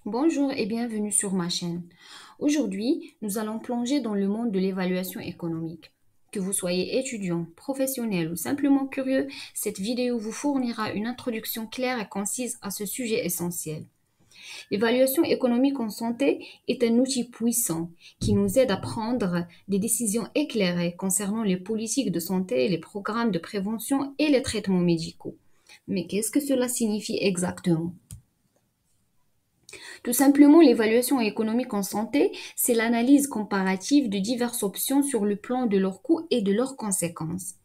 Bonjour et bienvenue sur ma chaîne. Aujourd'hui, nous allons plonger dans le monde de l'évaluation économique. Que vous soyez étudiant, professionnel ou simplement curieux, cette vidéo vous fournira une introduction claire et concise à ce sujet essentiel. L'évaluation économique en santé est un outil puissant qui nous aide à prendre des décisions éclairées concernant les politiques de santé, les programmes de prévention et les traitements médicaux. Mais qu'est-ce que cela signifie exactement? Tout simplement, l'évaluation économique en santé, c'est l'analyse comparative de diverses options sur le plan de leurs coûts et de leurs conséquences.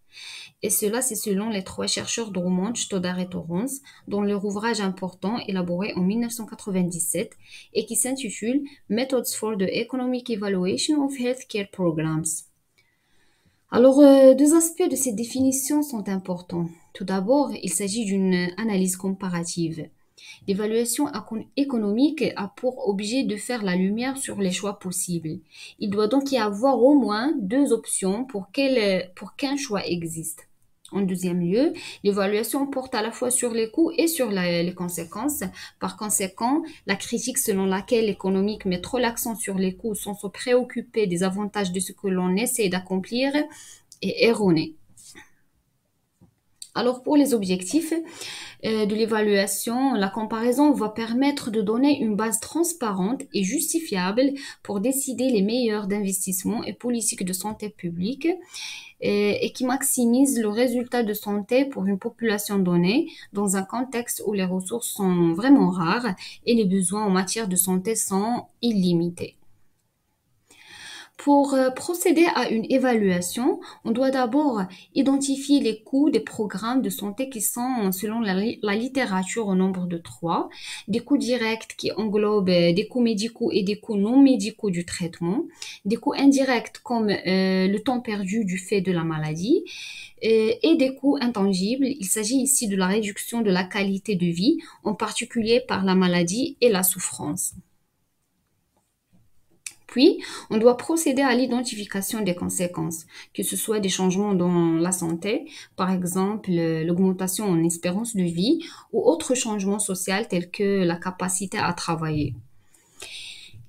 Et cela, c'est selon les trois chercheurs Drummond, Stoddard et Torrance, dans leur ouvrage important élaboré en 1997 et qui s'intitule Methods for the Economic Evaluation of Healthcare Programs. Alors, deux aspects de cette définition sont importants. Tout d'abord, il s'agit d'une analyse comparative. L'évaluation économique a pour objet de faire la lumière sur les choix possibles. Il doit donc y avoir au moins deux options pour qu'un choix existe. En deuxième lieu, l'évaluation porte à la fois sur les coûts et sur les conséquences. Par conséquent, la critique selon laquelle l'économique met trop l'accent sur les coûts sans se préoccuper des avantages de ce que l'on essaie d'accomplir est erronée. Alors pour les objectifs de l'évaluation, la comparaison va permettre de donner une base transparente et justifiable pour décider les meilleurs d'investissement et politiques de santé publique et qui maximise le résultat de santé pour une population donnée dans un contexte où les ressources sont vraiment rares et les besoins en matière de santé sont illimités. Pour procéder à une évaluation, on doit d'abord identifier les coûts des programmes de santé qui sont, selon la littérature, au nombre de trois. Des coûts directs qui englobent des coûts médicaux et des coûts non médicaux du traitement. Des coûts indirects comme le temps perdu du fait de la maladie. Et des coûts intangibles. Il s'agit ici de la réduction de la qualité de vie, en particulier par la maladie et la souffrance. Puis, on doit procéder à l'identification des conséquences, que ce soit des changements dans la santé, par exemple l'augmentation en espérance de vie, ou autres changements sociaux tels que la capacité à travailler.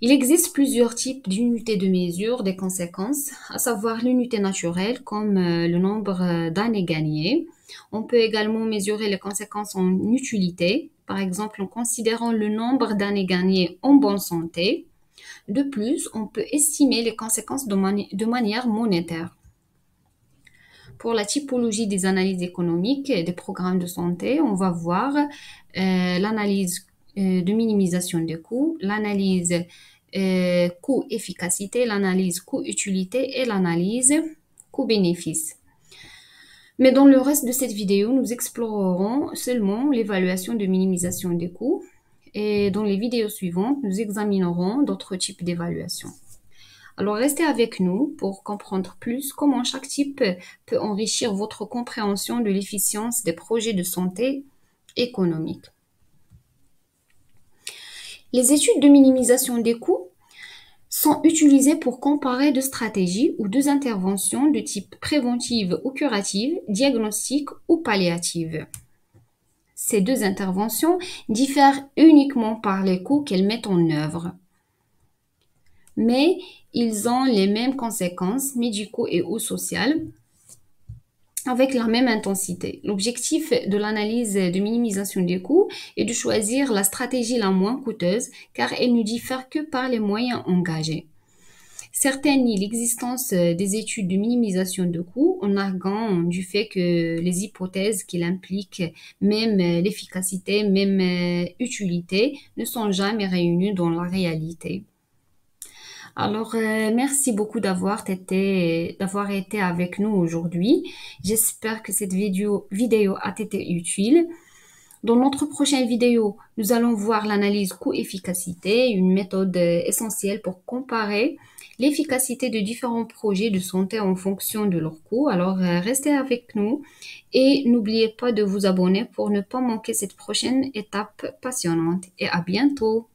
Il existe plusieurs types d'unités de mesure des conséquences, à savoir l'unité naturelle comme le nombre d'années gagnées. On peut également mesurer les conséquences en utilité, par exemple en considérant le nombre d'années gagnées en bonne santé. De plus, on peut estimer les conséquences de manière monétaire. Pour la typologie des analyses économiques et des programmes de santé, on va voir l'analyse de minimisation des coûts, l'analyse coût-efficacité, l'analyse coût-utilité et l'analyse coût-bénéfice. Mais dans le reste de cette vidéo, nous explorerons seulement l'évaluation de minimisation des coûts. Et dans les vidéos suivantes, nous examinerons d'autres types d'évaluation. Alors, restez avec nous pour comprendre plus comment chaque type peut enrichir votre compréhension de l'efficience des projets de santé économique. Les études de minimisation des coûts sont utilisées pour comparer deux stratégies ou deux interventions de type préventive ou curative, diagnostique ou palliative. Ces deux interventions diffèrent uniquement par les coûts qu'elles mettent en œuvre. Mais ils ont les mêmes conséquences médicaux et ou sociales avec la même intensité. L'objectif de l'analyse de minimisation des coûts est de choisir la stratégie la moins coûteuse car elle ne diffère que par les moyens engagés. Certains nient l'existence des études de minimisation de coûts en arguant du fait que les hypothèses qu'il implique, même l'efficacité, même utilité, ne sont jamais réunies dans la réalité. Alors, merci beaucoup d'avoir été avec nous aujourd'hui. J'espère que cette vidéo a été utile. Dans notre prochaine vidéo, nous allons voir l'analyse coût-efficacité, une méthode essentielle pour comparer l'efficacité de différents projets de santé en fonction de leur coût. Alors, restez avec nous et n'oubliez pas de vous abonner pour ne pas manquer cette prochaine étape passionnante. Et à bientôt!